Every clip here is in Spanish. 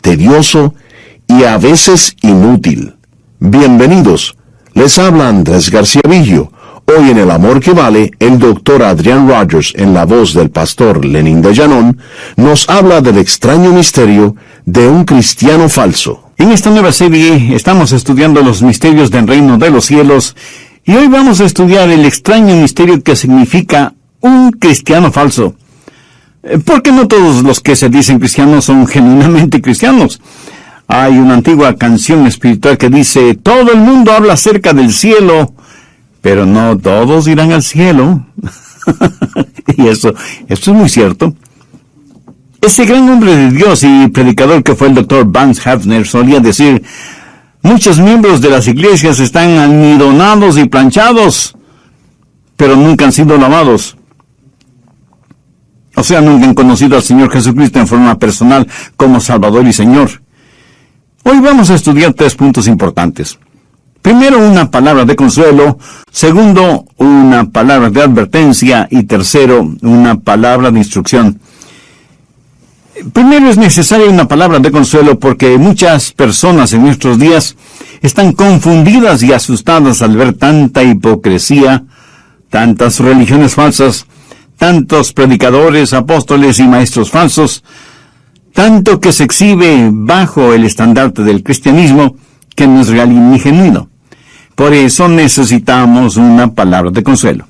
tedioso y a veces inútil. Bienvenidos. Les habla Andrés García Villo. Hoy en El Amor que Vale, el doctor Adrian Rogers, en la voz del pastor Lenín de Llanón, nos habla del extraño misterio de un cristiano falso. En esta nueva serie estamos estudiando los misterios del reino de los cielos y hoy vamos a estudiar el extraño misterio que significa un cristiano falso. Porque no todos los que se dicen cristianos son genuinamente cristianos. Hay una antigua canción espiritual que dice: todo el mundo habla acerca del cielo, pero no todos irán al cielo. Y eso es muy cierto. Ese gran hombre de Dios y predicador que fue el Dr. Vance Havner solía decir: muchos miembros de las iglesias están almidonados y planchados, pero nunca han sido lavados. O sea, nunca han conocido al Señor Jesucristo en forma personal como Salvador y Señor. Hoy vamos a estudiar 3 puntos importantes. Primero, una palabra de consuelo. Segundo, una palabra de advertencia. Y tercero, una palabra de instrucción. Primero, es necesaria una palabra de consuelo porque muchas personas en nuestros días están confundidas y asustadas al ver tanta hipocresía, tantas religiones falsas, tantos predicadores, apóstoles y maestros falsos, tanto que se exhibe bajo el estandarte del cristianismo que no es real ni genuino. Por eso necesitamos una palabra de consuelo.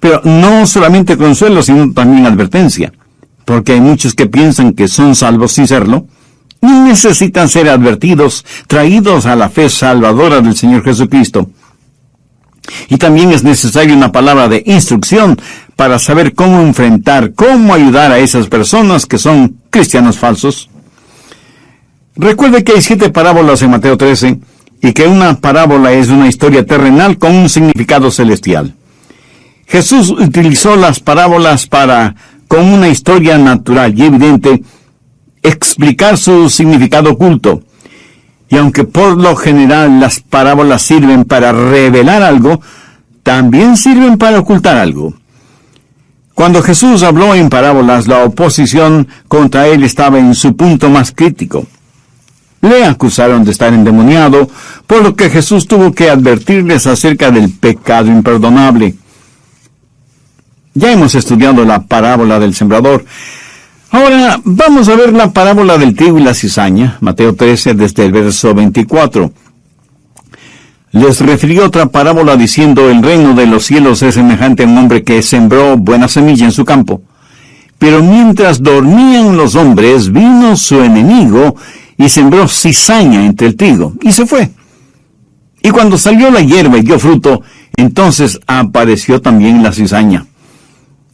Pero no solamente consuelo, sino también advertencia, porque hay muchos que piensan que son salvos sin serlo, y necesitan ser advertidos, traídos a la fe salvadora del Señor Jesucristo. Y también es necesaria una palabra de instrucción para saber cómo enfrentar, cómo ayudar a esas personas que son cristianos falsos. Recuerde que hay 7 parábolas en Mateo 13 y que una parábola es una historia terrenal con un significado celestial. Jesús utilizó las parábolas para, con una historia natural y evidente, explicar su significado oculto. Y aunque por lo general las parábolas sirven para revelar algo, también sirven para ocultar algo. Cuando Jesús habló en parábolas, la oposición contra él estaba en su punto más crítico. Le acusaron de estar endemoniado, por lo que Jesús tuvo que advertirles acerca del pecado imperdonable. Ya hemos estudiado la parábola del sembrador. Ahora vamos a ver la parábola del trigo y la cizaña, Mateo 13, desde el verso 24. Les refirió otra parábola diciendo: el reino de los cielos es semejante a un hombre que sembró buena semilla en su campo. Pero mientras dormían los hombres, vino su enemigo y sembró cizaña entre el trigo, y se fue. Y cuando salió la hierba y dio fruto, entonces apareció también la cizaña.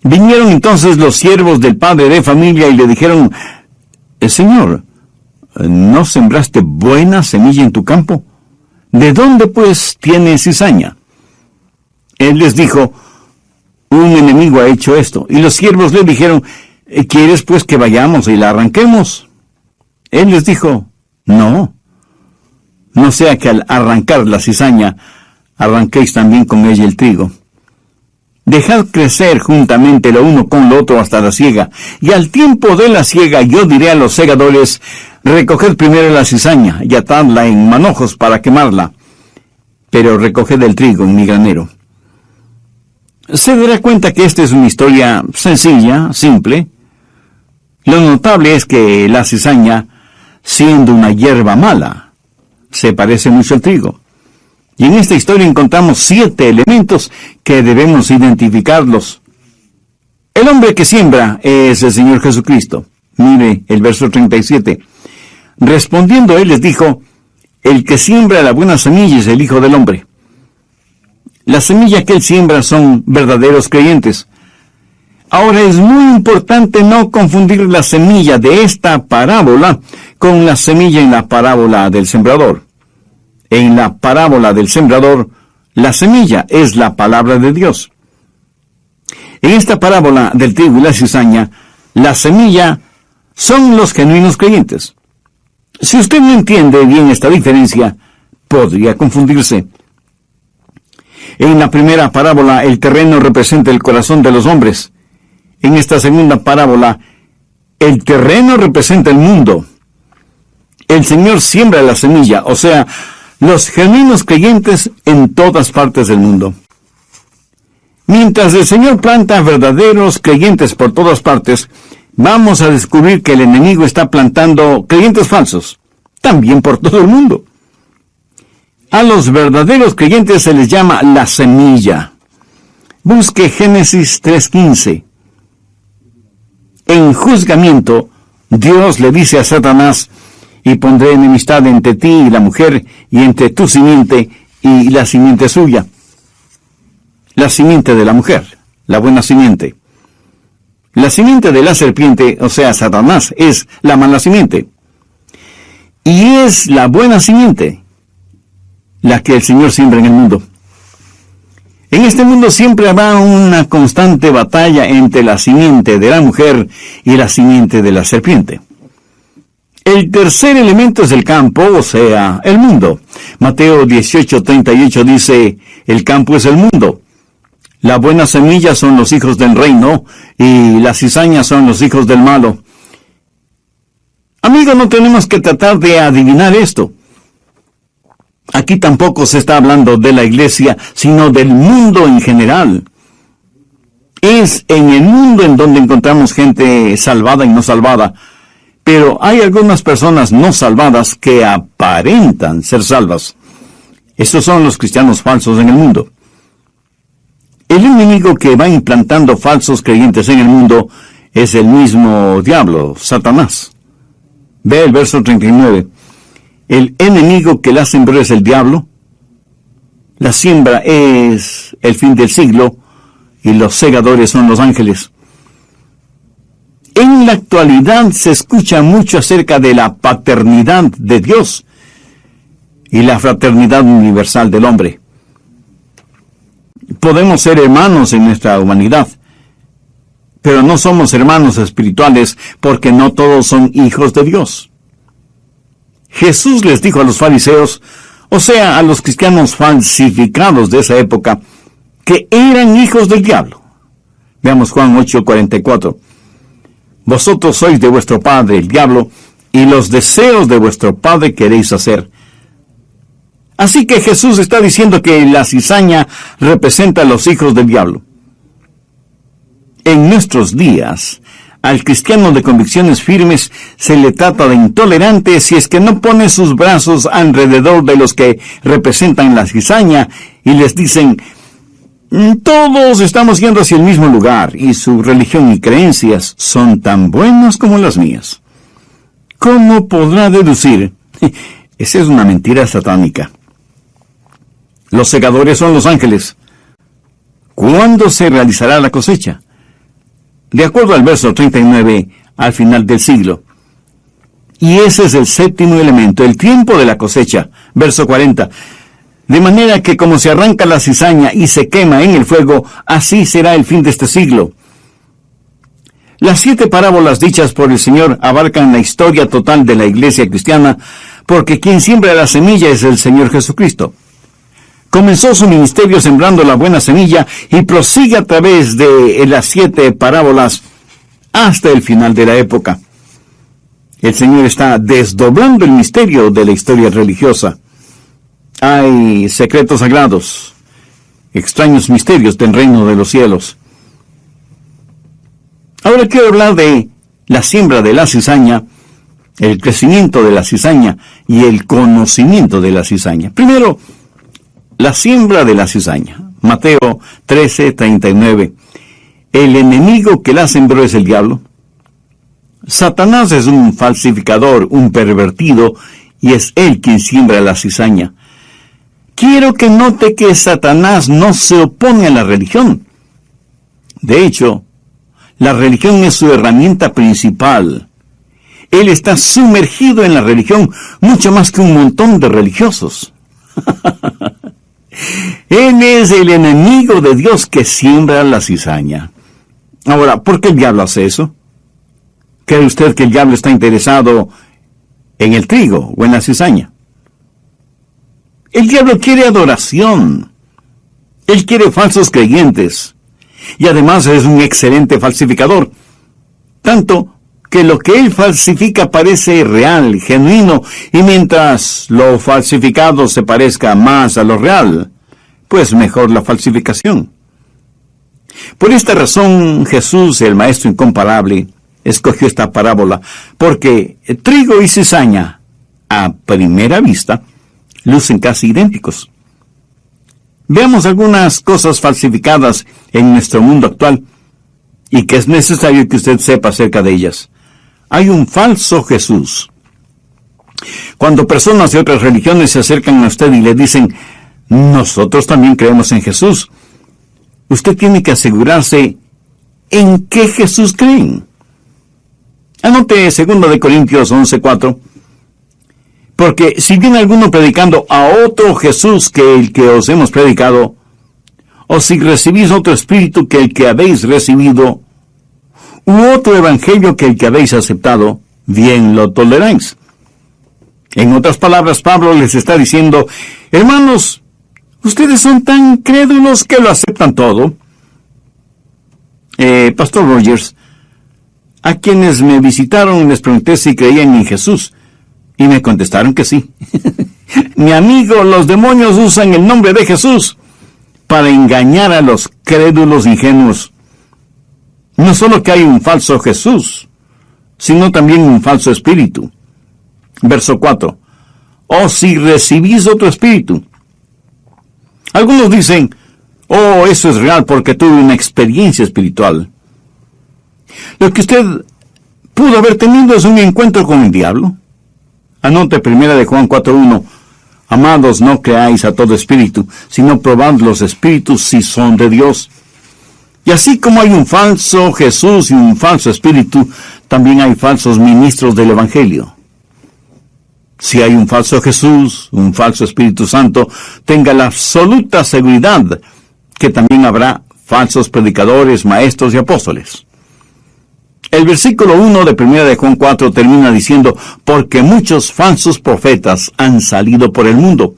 Vinieron entonces los siervos del padre de familia y le dijeron: Señor, ¿no sembraste buena semilla en tu campo? ¿De dónde pues tiene cizaña? Él les dijo: un enemigo ha hecho esto. Y los siervos le dijeron: ¿quieres pues que vayamos y la arranquemos? Él les dijo: no sea que al arrancar la cizaña, arranquéis también con ella el trigo. Dejad crecer juntamente lo uno con lo otro hasta la siega, y al tiempo de la siega yo diré a los segadores: recoged primero la cizaña y atadla en manojos para quemarla, pero recoged el trigo en mi granero. Se dará cuenta que esta es una historia sencilla, simple. Lo notable es que la cizaña, siendo una hierba mala, se parece mucho al trigo. Y en esta historia encontramos 7 elementos que debemos identificarlos. El hombre que siembra es el Señor Jesucristo. Mire el verso 37. Respondiendo él les dijo: el que siembra la buena semilla es el Hijo del Hombre. La semilla que él siembra son verdaderos creyentes. Ahora es muy importante no confundir la semilla de esta parábola con la semilla en la parábola del sembrador. En la parábola del sembrador, la semilla es la palabra de Dios. En esta parábola del trigo y la cizaña, la semilla son los genuinos creyentes. Si usted no entiende bien esta diferencia, podría confundirse. En la primera parábola, el terreno representa el corazón de los hombres. En esta segunda parábola, el terreno representa el mundo. El Señor siembra la semilla, o sea, los genuinos creyentes en todas partes del mundo. Mientras el Señor planta verdaderos creyentes por todas partes, vamos a descubrir que el enemigo está plantando creyentes falsos, también por todo el mundo. A los verdaderos creyentes se les llama la semilla. Busque Génesis 3:15. En juzgamiento, Dios le dice a Satanás: y pondré enemistad entre ti y la mujer, y entre tu simiente y la simiente suya. La simiente de la mujer, la buena simiente. La simiente de la serpiente, o sea, Satanás, es la mala simiente. Y es la buena simiente la que el Señor siembra en el mundo. En este mundo siempre habrá una constante batalla entre la simiente de la mujer y la simiente de la serpiente. El tercer elemento es el campo, o sea, el mundo. Mateo 18:38 dice: el campo es el mundo. La buena semilla son los hijos del reino, y las cizañas son los hijos del malo. Amigos, no tenemos que tratar de adivinar esto. Aquí tampoco se está hablando de la iglesia, sino del mundo en general. Es en el mundo en donde encontramos gente salvada y no salvada. Pero hay algunas personas no salvadas que aparentan ser salvas. Estos son los cristianos falsos en el mundo. El enemigo que va implantando falsos creyentes en el mundo es el mismo diablo, Satanás. Ve el verso 39. El enemigo que la sembró es el diablo. La siembra es el fin del siglo y los segadores son los ángeles. En la actualidad se escucha mucho acerca de la paternidad de Dios y la fraternidad universal del hombre. Podemos ser hermanos en nuestra humanidad, pero no somos hermanos espirituales porque no todos son hijos de Dios. Jesús les dijo a los fariseos, o sea, a los cristianos falsificados de esa época, que eran hijos del diablo. Veamos Juan 8:44. Vosotros sois de vuestro padre, el diablo, y los deseos de vuestro padre queréis hacer. Así que Jesús está diciendo que la cizaña representa a los hijos del diablo. En nuestros días, al cristiano de convicciones firmes se le trata de intolerante si es que no pone sus brazos alrededor de los que representan la cizaña y les dicen: todos estamos yendo hacia el mismo lugar y su religión y creencias son tan buenas como las mías. ¿Cómo podrá deducir? Esa es una mentira satánica. Los segadores son los ángeles. ¿Cuándo se realizará la cosecha? De acuerdo al verso 39, al final del siglo. Y ese es el séptimo elemento, el tiempo de la cosecha. Verso 40. De manera que como se arranca la cizaña y se quema en el fuego, así será el fin de este siglo. Las 7 parábolas dichas por el Señor abarcan la historia total de la iglesia cristiana, porque quien siembra la semilla es el Señor Jesucristo. Comenzó su ministerio sembrando la buena semilla y prosigue a través de las 7 parábolas hasta el final de la época. El Señor está desdoblando el misterio de la historia religiosa. Hay secretos sagrados, extraños misterios del reino de los cielos. Ahora quiero hablar de la siembra de la cizaña, el crecimiento de la cizaña y el conocimiento de la cizaña. Primero, la siembra de la cizaña. Mateo 13:39. El enemigo que la sembró es el diablo. Satanás es un falsificador, un pervertido, y es él quien siembra la cizaña. Quiero que note que Satanás no se opone a la religión. De hecho, la religión es su herramienta principal. Él está sumergido en la religión mucho más que un montón de religiosos. Él es el enemigo de Dios que siembra la cizaña. Ahora, ¿por qué el diablo hace eso? ¿Cree usted que el diablo está interesado en el trigo o en la cizaña? El diablo quiere adoración. Él quiere falsos creyentes. Y además es un excelente falsificador. Tanto porque lo que él falsifica parece real, genuino, y mientras lo falsificado se parezca más a lo real, pues mejor la falsificación. Por esta razón, Jesús, el Maestro incomparable, escogió esta parábola, porque trigo y cizaña, a primera vista, lucen casi idénticos. Veamos algunas cosas falsificadas en nuestro mundo actual, y que es necesario que usted sepa acerca de ellas. Hay un falso Jesús. Cuando personas de otras religiones se acercan a usted y le dicen, nosotros también creemos en Jesús, usted tiene que asegurarse en qué Jesús creen. Anote 2 Corintios 11:4. Porque si viene alguno predicando a otro Jesús que el que os hemos predicado, o si recibís otro espíritu que el que habéis recibido, u otro evangelio que el que habéis aceptado, bien lo toleráis. En otras palabras, Pablo les está diciendo, hermanos, ustedes son tan crédulos que lo aceptan todo. Pastor Rogers, a quienes me visitaron les pregunté si creían en Jesús, y me contestaron que sí. Mi amigo, los demonios usan el nombre de Jesús para engañar a los crédulos ingenuos. No solo que hay un falso Jesús, sino también un falso espíritu. Verso 4. O si recibís otro espíritu. Algunos dicen, oh, eso es real porque tuve una experiencia espiritual. Lo que usted pudo haber tenido es un encuentro con el diablo. Anote 1 Juan 4:1. Amados, no creáis a todo espíritu, sino probad los espíritus si son de Dios. Y así como hay un falso Jesús y un falso espíritu, también hay falsos ministros del Evangelio. Si hay un falso Jesús, un falso Espíritu Santo, tenga la absoluta seguridad que también habrá falsos predicadores, maestros y apóstoles. El versículo 1 de 1 Juan 4 termina diciendo, porque muchos falsos profetas han salido por el mundo.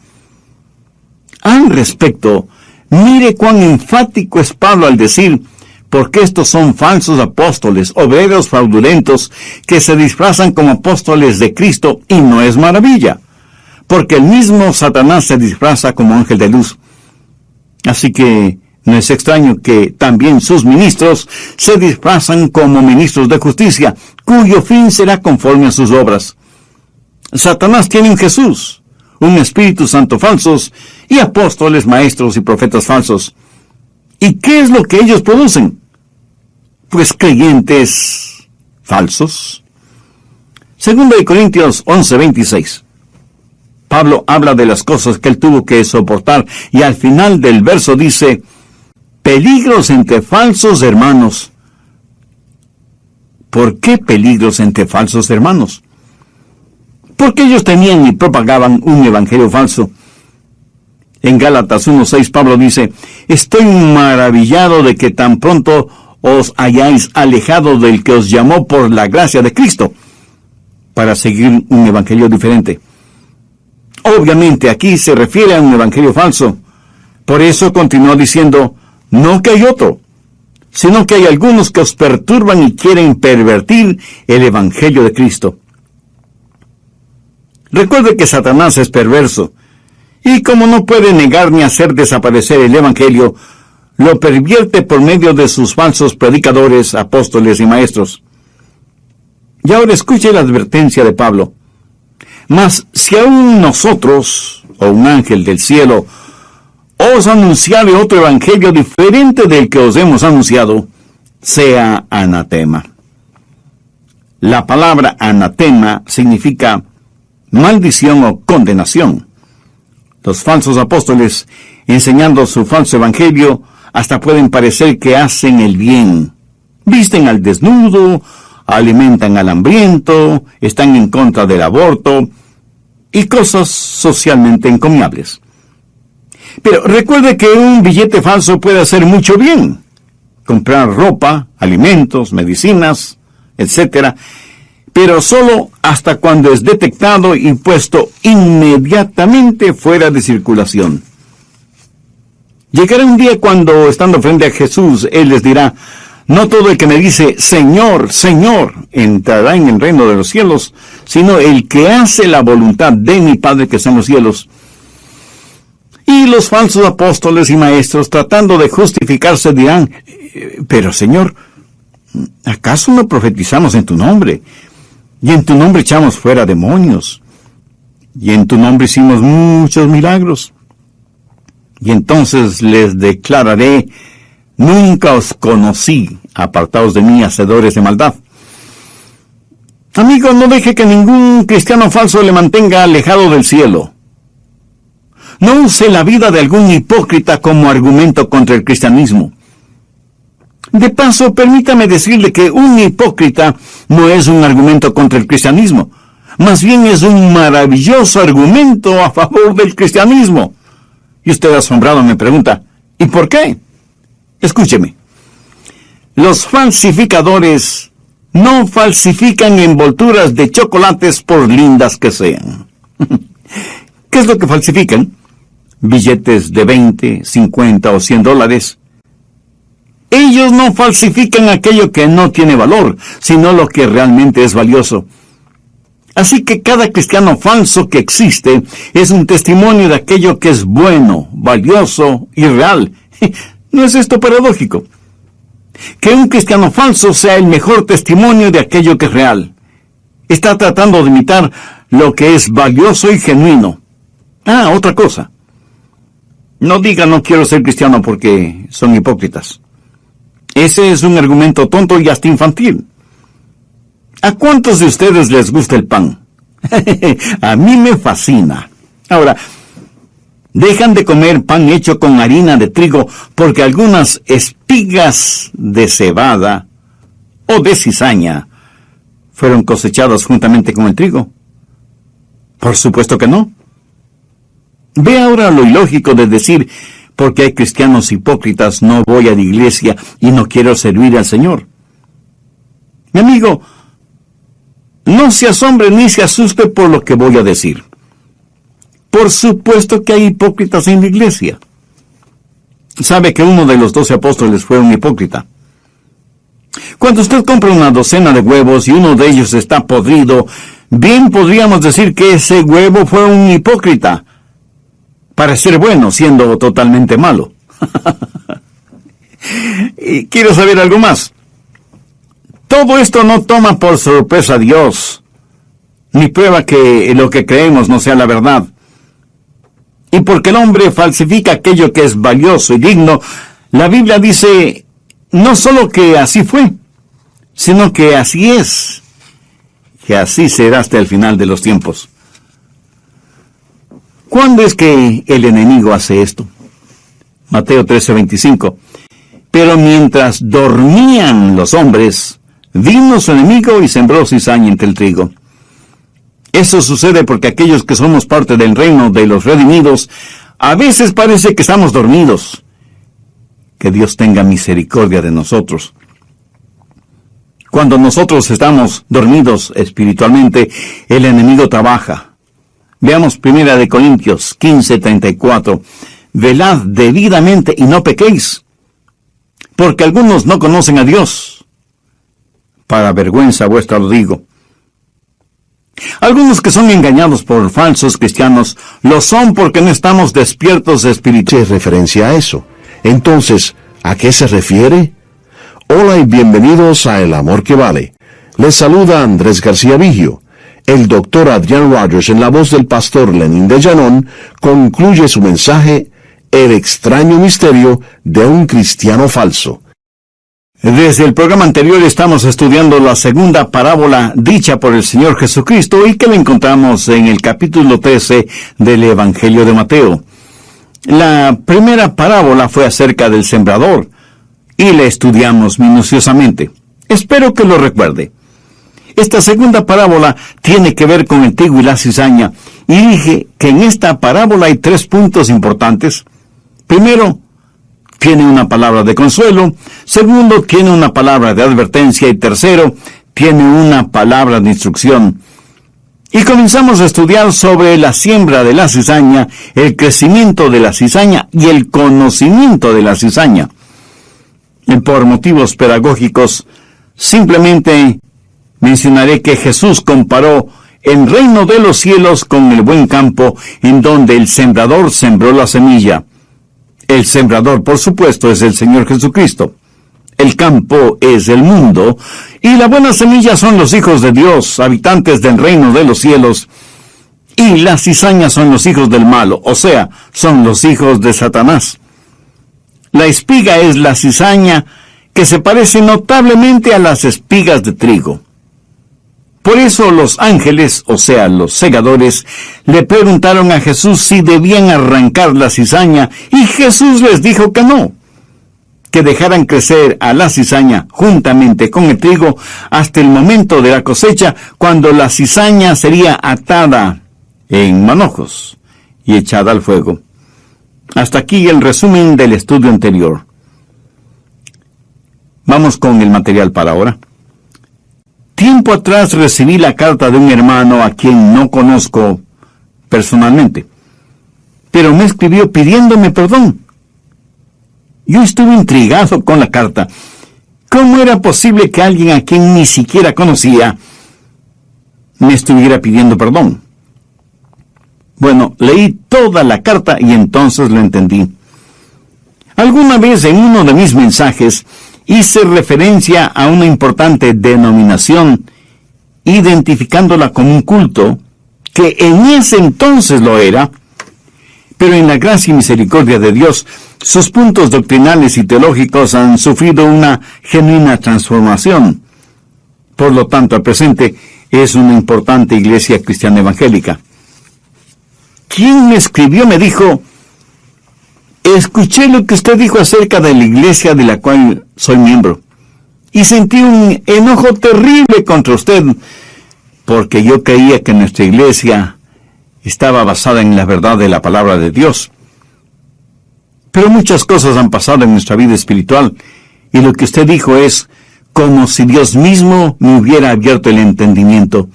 Al respecto, mire cuán enfático es Pablo al decir, porque estos son falsos apóstoles, obreros fraudulentos, que se disfrazan como apóstoles de Cristo, y no es maravilla, porque el mismo Satanás se disfraza como ángel de luz. Así que no es extraño que también sus ministros se disfrazan como ministros de justicia, cuyo fin será conforme a sus obras. Satanás tiene un Jesús, un Espíritu Santo falsos, y apóstoles, maestros y profetas falsos. ¿Y qué es lo que ellos producen? Pues creyentes falsos. 2 Corintios 11:26. Pablo habla de las cosas que él tuvo que soportar, y al final del verso dice, peligros entre falsos hermanos. ¿Por qué peligros entre falsos hermanos? Porque ellos tenían y propagaban un evangelio falso. En Gálatas 1:6 Pablo dice, estoy maravillado de que tan pronto os hayáis alejado del que os llamó por la gracia de Cristo, para seguir un evangelio diferente. Obviamente aquí se refiere a un evangelio falso. Por eso continuó diciendo, no que hay otro, sino que hay algunos que os perturban y quieren pervertir el evangelio de Cristo. Recuerde que Satanás es perverso, y como no puede negar ni hacer desaparecer el evangelio, lo pervierte por medio de sus falsos predicadores, apóstoles y maestros. Y ahora escuche la advertencia de Pablo. Mas si aún nosotros, o un ángel del cielo, os anunciare otro evangelio diferente del que os hemos anunciado, sea anatema. La palabra anatema significa maldición o condenación. Los falsos apóstoles, enseñando su falso evangelio, hasta pueden parecer que hacen el bien. Visten al desnudo, alimentan al hambriento, están en contra del aborto, y cosas socialmente encomiables. Pero recuerde que un billete falso puede hacer mucho bien. Comprar ropa, alimentos, medicinas, etc. Pero solo hasta cuando es detectado y puesto inmediatamente fuera de circulación. Llegará un día cuando, estando frente a Jesús, Él les dirá, No todo el que me dice, Señor, Señor, entrará en el reino de los cielos, sino el que hace la voluntad de mi Padre que está en los cielos. Y los falsos apóstoles y maestros, tratando de justificarse, dirán, pero Señor, ¿acaso no profetizamos en tu nombre? Y en tu nombre echamos fuera demonios. Y en tu nombre hicimos muchos milagros. Y entonces les declararé, nunca os conocí, apartaos de mí, hacedores de maldad. Amigo, no deje que ningún cristiano falso le mantenga alejado del cielo. No use la vida de algún hipócrita como argumento contra el cristianismo. De paso, permítame decirle que un hipócrita no es un argumento contra el cristianismo. Más bien es un maravilloso argumento a favor del cristianismo. Y usted asombrado me pregunta, ¿y por qué? Escúcheme. Los falsificadores no falsifican envolturas de chocolates por lindas que sean. ¿Qué es lo que falsifican? Billetes de 20, 50 o $100. Ellos no falsifican aquello que no tiene valor, sino lo que realmente es valioso. Así que cada cristiano falso que existe es un testimonio de aquello que es bueno, valioso y real. ¿No es esto paradójico? Que un cristiano falso sea el mejor testimonio de aquello que es real. Está tratando de imitar lo que es valioso y genuino. Ah, otra cosa. No diga no quiero ser cristiano porque son hipócritas. Ese es un argumento tonto y hasta infantil. ¿A cuántos de ustedes les gusta el pan? A mí me fascina. Ahora, dejan de comer pan hecho con harina de trigo porque algunas espigas de cebada o de cizaña fueron cosechadas juntamente con el trigo. Por supuesto que no. Ve ahora lo ilógico de decir, porque hay cristianos hipócritas, no voy a la iglesia y no quiero servir al Señor. Mi amigo, no se asombre ni se asuste por lo que voy a decir. Por supuesto que hay hipócritas en la iglesia. Sabe que uno de los 12 apóstoles fue un hipócrita. Cuando usted compra una docena de huevos y uno de ellos está podrido, bien podríamos decir que ese huevo fue un hipócrita. Para ser bueno, siendo totalmente malo. Y quiero saber algo más. Todo esto no toma por sorpresa a Dios, ni prueba que lo que creemos no sea la verdad. Y porque el hombre falsifica aquello que es valioso y digno, la Biblia dice no solo que así fue, sino que así es, que así será hasta el final de los tiempos. ¿Cuándo es que el enemigo hace esto? Mateo 13:25. Pero mientras dormían los hombres, vino su enemigo y sembró cizaña entre el trigo. Eso sucede porque aquellos que somos parte del reino de los redimidos, a veces parece que estamos dormidos. Que Dios tenga misericordia de nosotros. Cuando nosotros estamos dormidos espiritualmente, el enemigo trabaja. Veamos 1 Corintios 15:34. Velad debidamente y no pequéis, porque algunos no conocen a Dios. Para vergüenza vuestra lo digo. Algunos que son engañados por falsos cristianos, lo son porque no estamos despiertos espiritualmente. ¿Qué referencia a eso? Entonces, ¿a qué se refiere? Hola y bienvenidos a El Amor que Vale. Les saluda Andrés García Vigio. El doctor Adrian Rogers, en la voz del pastor Lenín de Llanón, concluye su mensaje, El extraño misterio de un cristiano falso. Desde el programa anterior estamos estudiando la segunda parábola dicha por el Señor Jesucristo y que la encontramos en el capítulo 13 del Evangelio de Mateo. La primera parábola fue acerca del sembrador y la estudiamos minuciosamente. Espero que lo recuerde. Esta segunda parábola tiene que ver con el trigo y la cizaña, y dije que en esta parábola hay 3 puntos importantes. Primero, tiene una palabra de consuelo. Segundo, tiene una palabra de advertencia. Y tercero, tiene una palabra de instrucción. Y comenzamos a estudiar sobre la siembra de la cizaña, el crecimiento de la cizaña y el conocimiento de la cizaña. Por motivos pedagógicos, simplemente mencionaré que Jesús comparó el reino de los cielos con el buen campo en donde el sembrador sembró la semilla. El sembrador, por supuesto, es el Señor Jesucristo. El campo es el mundo, y la buena semilla son los hijos de Dios, habitantes del reino de los cielos, y las cizañas son los hijos del malo, o sea, son los hijos de Satanás. La espiga es la cizaña que se parece notablemente a las espigas de trigo. Por eso los ángeles, o sea, los segadores, le preguntaron a Jesús si debían arrancar la cizaña, y Jesús les dijo que no, que dejaran crecer a la cizaña juntamente con el trigo hasta el momento de la cosecha, cuando la cizaña sería atada en manojos y echada al fuego. Hasta aquí el resumen del estudio anterior. Vamos con el material para ahora. Tiempo atrás recibí la carta de un hermano a quien no conozco personalmente, pero me escribió pidiéndome perdón. Yo estuve intrigado con la carta. ¿Cómo era posible que alguien a quien ni siquiera conocía me estuviera pidiendo perdón? Bueno, leí toda la carta y entonces lo entendí. Alguna vez en uno de mis mensajes hice referencia a una importante denominación, identificándola como un culto, que en ese entonces lo era, pero en la gracia y misericordia de Dios, sus puntos doctrinales y teológicos han sufrido una genuina transformación. Por lo tanto, al presente es una importante iglesia cristiana evangélica. Quien me escribió me dijo: escuché lo que usted dijo acerca de la iglesia de la cual soy miembro, y sentí un enojo terrible contra usted, porque yo creía que nuestra iglesia estaba basada en la verdad de la palabra de Dios. Pero muchas cosas han pasado en nuestra vida espiritual, y lo que usted dijo es como si Dios mismo me hubiera abierto el entendimiento.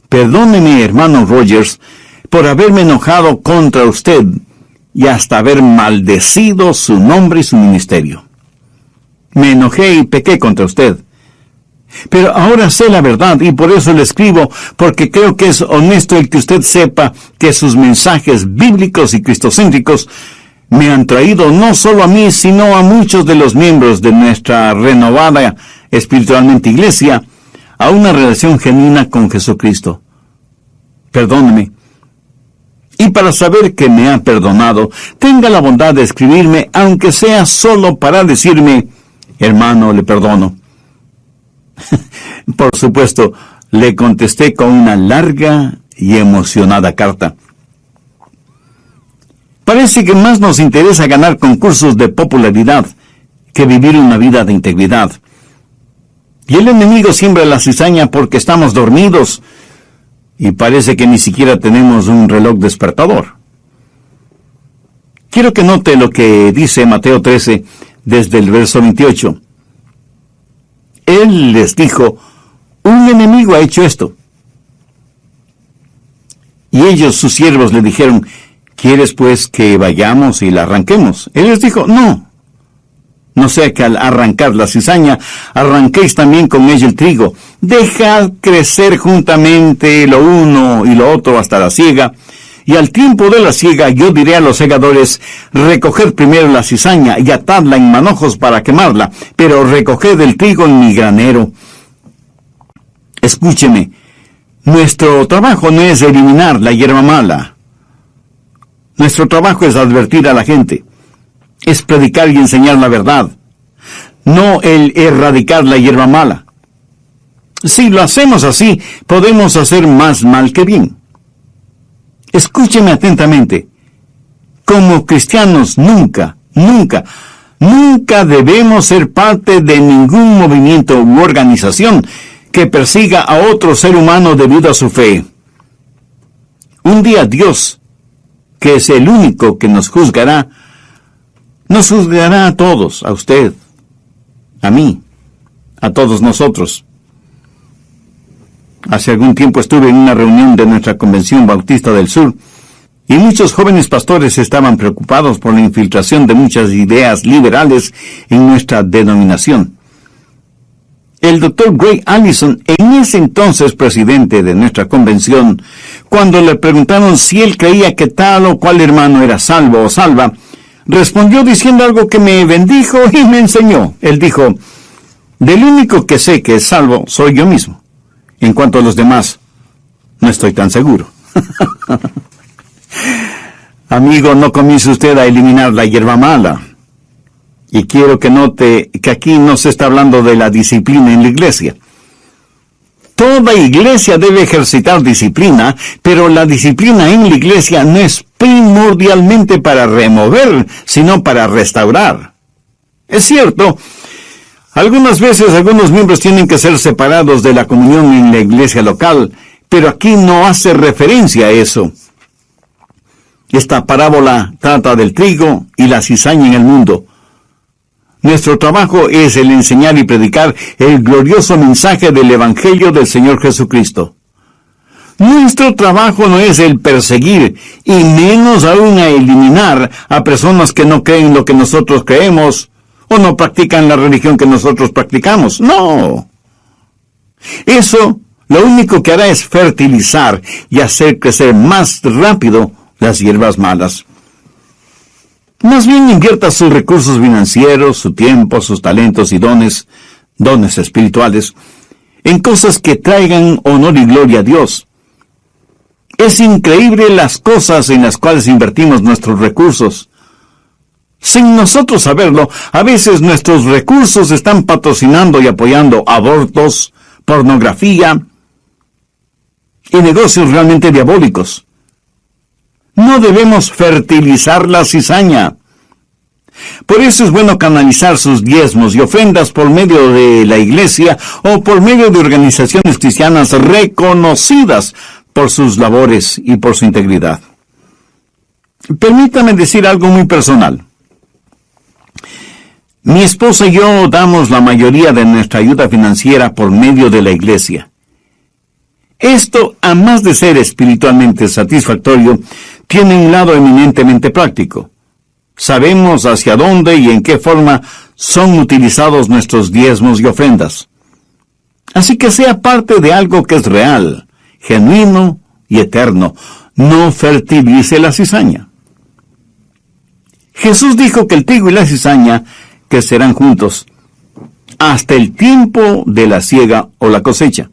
Perdóneme, hermano Rogers, por haberme enojado contra usted y hasta haber maldecido su nombre y su ministerio. Me enojé y pequé contra usted. Pero ahora sé la verdad y por eso le escribo, porque creo que es honesto el que usted sepa que sus mensajes bíblicos y cristocéntricos me han traído no solo a mí, sino a muchos de los miembros de nuestra renovada espiritualmente iglesia a una relación genuina con Jesucristo. Perdóneme. Y para saber que me ha perdonado, tenga la bondad de escribirme, aunque sea solo para decirme: hermano, le perdono. Por supuesto, le contesté con una larga y emocionada carta. Parece que más nos interesa ganar concursos de popularidad que vivir una vida de integridad. Y el enemigo siembra la cizaña porque estamos dormidos, y parece que ni siquiera tenemos un reloj despertador. Quiero que note lo que dice Mateo 13, desde el verso 28. Él les dijo: un enemigo ha hecho esto. Y ellos, sus siervos, le dijeron: ¿quieres pues que vayamos y la arranquemos? Él les dijo: no. No sea que al arrancar la cizaña, arranquéis también con ella el trigo. Dejad crecer juntamente lo uno y lo otro hasta la siega. Y al tiempo de la siega yo diré a los segadores: recoged primero la cizaña y atadla en manojos para quemarla, pero recoged el trigo en mi granero. Escúcheme, nuestro trabajo no es eliminar la hierba mala. Nuestro trabajo es advertir a la gente, es predicar y enseñar la verdad, no el erradicar la hierba mala. Si lo hacemos así, podemos hacer más mal que bien. Escúcheme atentamente. Como cristianos nunca debemos ser parte de ningún movimiento u organización que persiga a otro ser humano debido a su fe. Un día Dios, que es el único que nos juzgará a todos, a usted, a mí, a todos nosotros. Hace algún tiempo estuve en una reunión de nuestra Convención Bautista del Sur, Y muchos jóvenes pastores estaban preocupados por la infiltración de muchas ideas liberales en nuestra denominación. El Dr. Gray Allison, en ese entonces presidente de nuestra convención, cuando le preguntaron si él creía que tal o cual hermano era salvo o salva, respondió diciendo algo que me bendijo y me enseñó. Él dijo: del único que sé que es salvo soy yo mismo. En cuanto a los demás, no estoy tan seguro. Amigo, no comience usted a eliminar la hierba mala. Y quiero que note que aquí no se está hablando de la disciplina en la iglesia. Toda iglesia debe ejercitar disciplina, pero la disciplina en la iglesia no es primordialmente para remover, sino para restaurar. Es cierto, algunas veces algunos miembros tienen que ser separados de la comunión en la iglesia local, pero aquí no hace referencia a eso. Esta parábola trata del trigo y la cizaña en el mundo. Nuestro trabajo es el enseñar y predicar el glorioso mensaje del Evangelio del Señor Jesucristo. Nuestro trabajo no es el perseguir, y menos aún a eliminar a personas que no creen lo que nosotros creemos, o no practican la religión que nosotros practicamos. No. Eso lo único que hará es fertilizar y hacer crecer más rápido las hierbas malas. Más bien invierta sus recursos financieros, su tiempo, sus talentos y dones espirituales, en cosas que traigan honor y gloria a Dios. Es increíble las cosas en las cuales invertimos nuestros recursos. Sin nosotros saberlo, a veces nuestros recursos están patrocinando y apoyando abortos, pornografía y negocios realmente diabólicos. No debemos fertilizar la cizaña. Por eso es bueno canalizar sus diezmos y ofrendas por medio de la iglesia o por medio de organizaciones cristianas reconocidas por sus labores y por su integridad. Permítame decir algo muy personal. Mi esposa y yo damos la mayoría de nuestra ayuda financiera por medio de la iglesia. Esto, a más de ser espiritualmente satisfactorio, tiene un lado eminentemente práctico. Sabemos hacia dónde y en qué forma son utilizados nuestros diezmos y ofrendas. Así que sea parte de algo que es real, genuino y eterno. No fertilice la cizaña. Jesús dijo que el trigo y la cizaña crecerán juntos hasta el tiempo de la siega o la cosecha.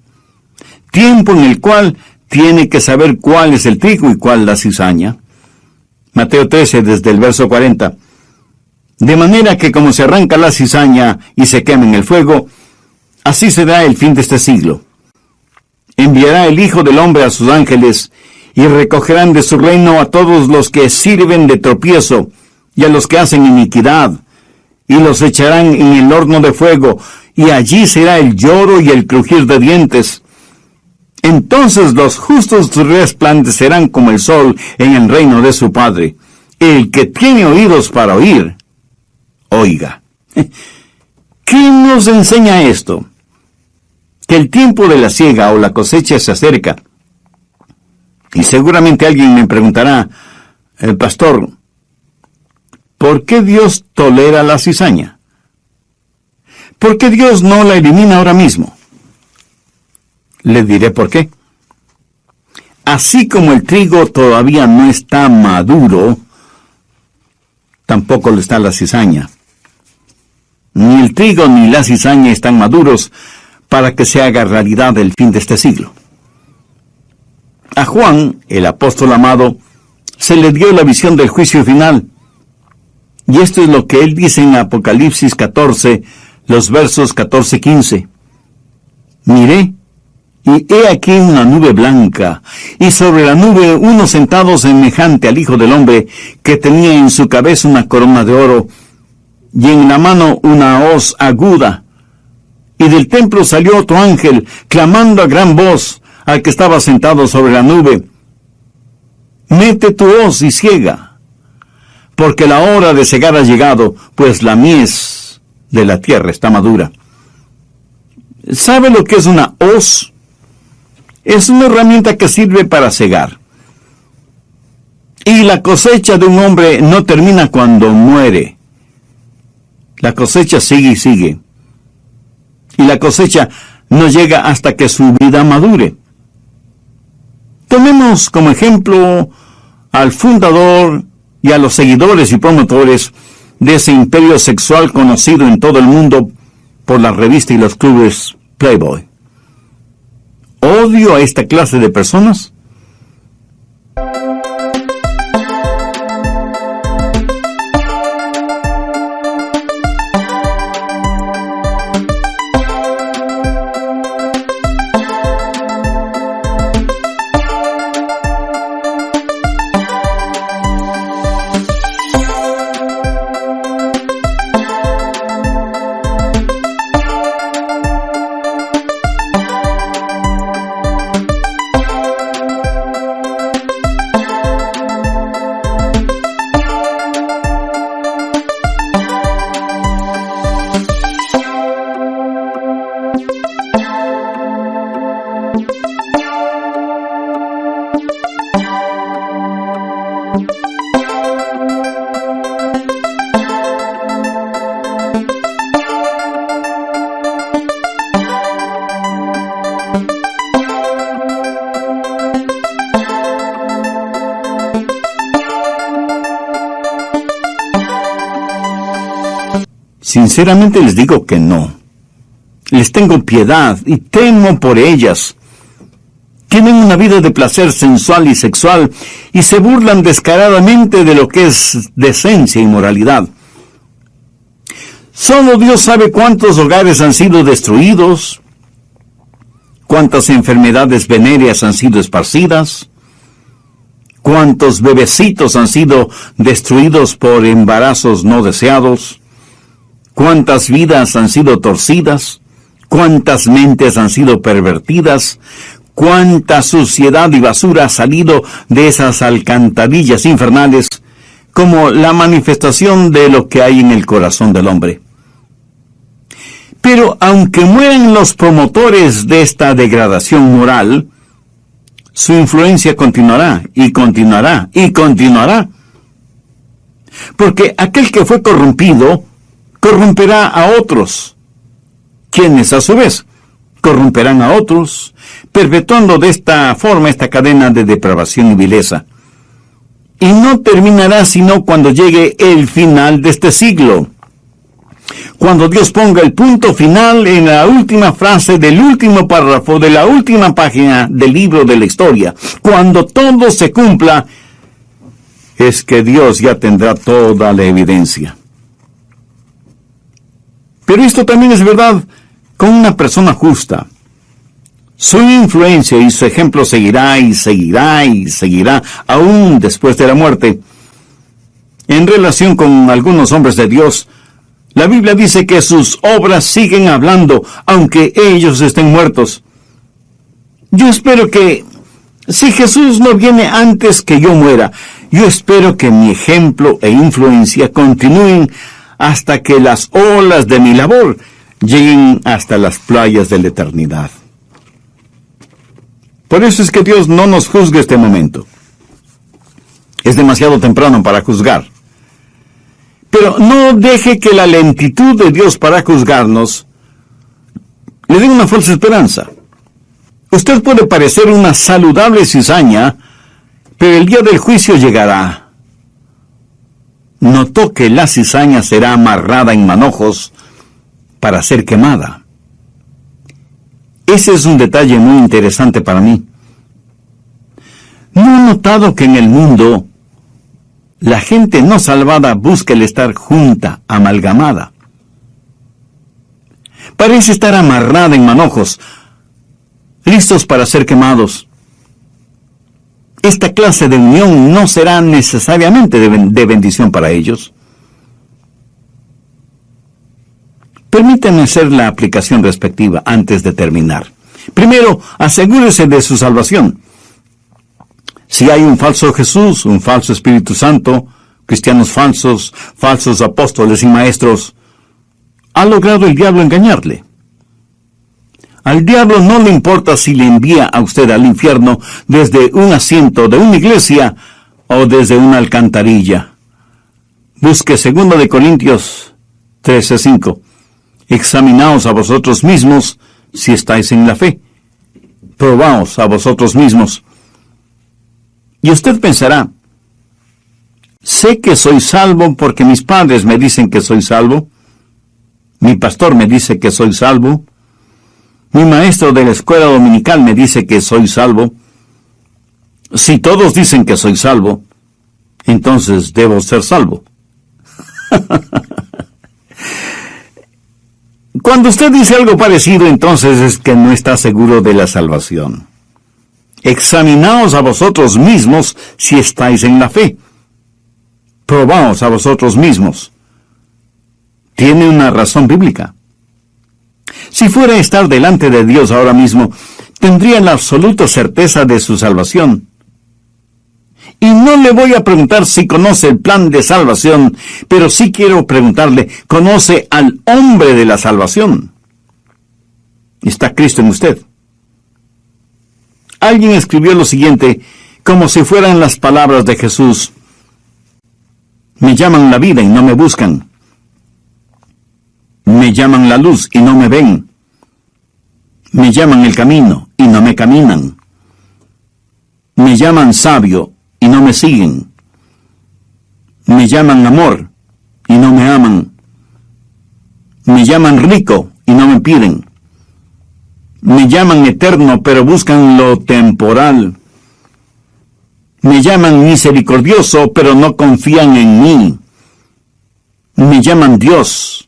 Tiempo en el cual tiene que saber cuál es el trigo y cuál la cizaña. Mateo 13, desde el verso 40. De manera que como se arranca la cizaña y se quema en el fuego, así será el fin de este siglo. Enviará el Hijo del Hombre a sus ángeles, y recogerán de su reino a todos los que sirven de tropiezo, y a los que hacen iniquidad, y los echarán en el horno de fuego, y allí será el lloro y el crujir de dientes. Entonces los justos resplandecerán como el sol en el reino de su Padre. El que tiene oídos para oír, oiga. ¿Qué nos enseña esto? Que el tiempo de la siega o la cosecha se acerca. Y seguramente alguien me preguntará, pastor, ¿por qué Dios tolera la cizaña? ¿Por qué Dios no la elimina ahora mismo? Le diré por qué. Así como el trigo todavía no está maduro, tampoco lo está la cizaña. Ni el trigo ni la cizaña están maduros para que se haga realidad el fin de este siglo. A Juan, el apóstol amado, se le dio la visión del juicio final. Y esto es lo que él dice en Apocalipsis 14, los versos 14 y 15. Miré, y he aquí una nube blanca, y sobre la nube uno sentado semejante al Hijo del Hombre, que tenía en su cabeza una corona de oro, y en la mano una hoz aguda. Y del templo salió otro ángel, clamando a gran voz al que estaba sentado sobre la nube: mete tu hoz y ciega, porque la hora de cegar ha llegado, pues la mies de la tierra está madura. ¿Sabe lo que es una hoz? Es una herramienta que sirve para cegar. Y la cosecha de un hombre no termina cuando muere. La cosecha sigue y sigue. Y la cosecha no llega hasta que su vida madure. Tomemos como ejemplo al fundador y a los seguidores y promotores de ese imperio sexual conocido en todo el mundo por la revista y los clubes Playboy. ¿Odio a esta clase de personas? Sinceramente les digo que no. Les tengo piedad y temo por ellas. Tienen una vida de placer sensual y sexual y se burlan descaradamente de lo que es decencia y moralidad. Solo Dios sabe cuántos hogares han sido destruidos, cuántas enfermedades venéreas han sido esparcidas, cuántos bebecitos han sido destruidos por embarazos no deseados, cuántas vidas han sido torcidas, cuántas mentes han sido pervertidas, cuánta suciedad y basura ha salido de esas alcantarillas infernales, como la manifestación de lo que hay en el corazón del hombre. Pero aunque mueran los promotores de esta degradación moral, su influencia continuará y continuará y continuará. Porque aquel que fue corrompido corromperá a otros, quienes a su vez corromperán a otros, perpetuando de esta forma esta cadena de depravación y vileza. Y no terminará sino cuando llegue el final de este siglo. Cuando Dios ponga el punto final en la última frase del último párrafo de la última página del libro de la historia, cuando todo se cumpla, es que Dios ya tendrá toda la evidencia. Pero esto también es verdad con una persona justa. Su influencia y su ejemplo seguirá y seguirá y seguirá aún después de la muerte. En relación con algunos hombres de Dios, la Biblia dice que sus obras siguen hablando, aunque ellos estén muertos. Yo espero que, si Jesús no viene antes que yo muera, yo espero que mi ejemplo e influencia continúen hasta que las olas de mi labor lleguen hasta las playas de la eternidad. Por eso es que Dios no nos juzgue este momento. Es demasiado temprano para juzgar. Pero no deje que la lentitud de Dios para juzgarnos le dé una falsa esperanza. Usted puede parecer una saludable cizaña, pero el día del juicio llegará. Notó que la cizaña será amarrada en manojos para ser quemada. Ese es un detalle muy interesante para mí. ¿No he notado que en el mundo la gente no salvada busca el estar junta, amalgamada? Parece estar amarrada en manojos, listos para ser quemados. Esta clase de unión no será necesariamente de bendición para ellos. Permítanme hacer la aplicación respectiva antes de terminar. Primero, asegúrese de su salvación. Si hay un falso Jesús, un falso Espíritu Santo, cristianos falsos, falsos apóstoles y maestros, ha logrado el diablo engañarle. Al diablo no le importa si le envía a usted al infierno desde un asiento de una iglesia o desde una alcantarilla. Busque 2 de Corintios 13:5. Examinaos a vosotros mismos si estáis en la fe. Probaos a vosotros mismos. Y usted pensará, sé que soy salvo porque mis padres me dicen que soy salvo. Mi pastor me dice que soy salvo. Mi maestro de la escuela dominical me dice que soy salvo. Si todos dicen que soy salvo, entonces debo ser salvo. Cuando usted dice algo parecido, entonces es que no está seguro de la salvación. Examinaos a vosotros mismos si estáis en la fe. Probaos a vosotros mismos. Tiene una razón bíblica. Si fuera a estar delante de Dios ahora mismo, tendría la absoluta certeza de su salvación. Y no le voy a preguntar si conoce el plan de salvación, pero sí quiero preguntarle, ¿conoce al hombre de la salvación? ¿Está Cristo en usted? Alguien escribió lo siguiente, como si fueran las palabras de Jesús. Me llaman la vida y no me buscan. Me llaman la luz y no me ven. Me llaman el camino y no me caminan. Me llaman sabio y no me siguen. Me llaman amor y no me aman. Me llaman rico y no me piden. Me llaman eterno, pero buscan lo temporal. Me llaman misericordioso, pero no confían en mí. Me llaman Dios.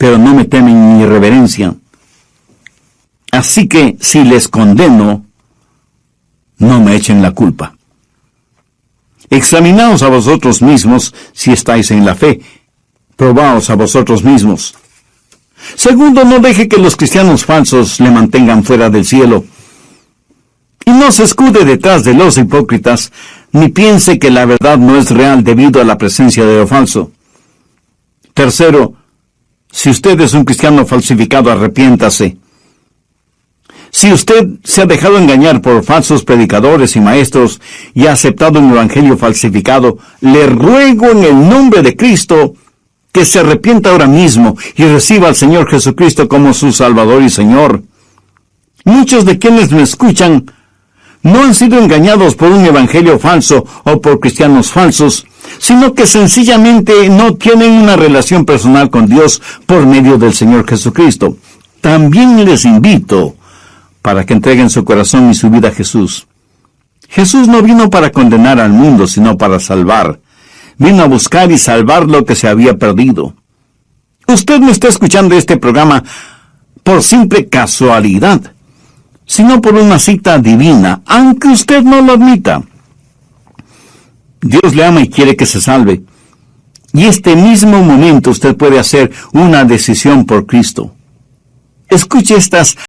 Pero no me temen ni reverencia. Así que si les condeno, no me echen la culpa. Examinaos a vosotros mismos si estáis en la fe. Probaos a vosotros mismos. Segundo, no deje que los cristianos falsos le mantengan fuera del cielo. Y no se escude detrás de los hipócritas, ni piense que la verdad no es real debido a la presencia de lo falso. Tercero, si usted es un cristiano falsificado, arrepiéntase. Si usted se ha dejado engañar por falsos predicadores y maestros y ha aceptado un evangelio falsificado, le ruego en el nombre de Cristo que se arrepienta ahora mismo y reciba al Señor Jesucristo como su Salvador y Señor. Muchos de quienes me escuchan no han sido engañados por un evangelio falso o por cristianos falsos, sino que sencillamente no tienen una relación personal con Dios por medio del Señor Jesucristo. También les invito para que entreguen su corazón y su vida a Jesús. Jesús no vino para condenar al mundo, sino para salvar. Vino a buscar y salvar lo que se había perdido. Usted no está escuchando este programa por simple casualidad, sino por una cita divina, aunque usted no lo admita. Dios le ama y quiere que se salve. Y este mismo momento usted puede hacer una decisión por Cristo. Escuche estas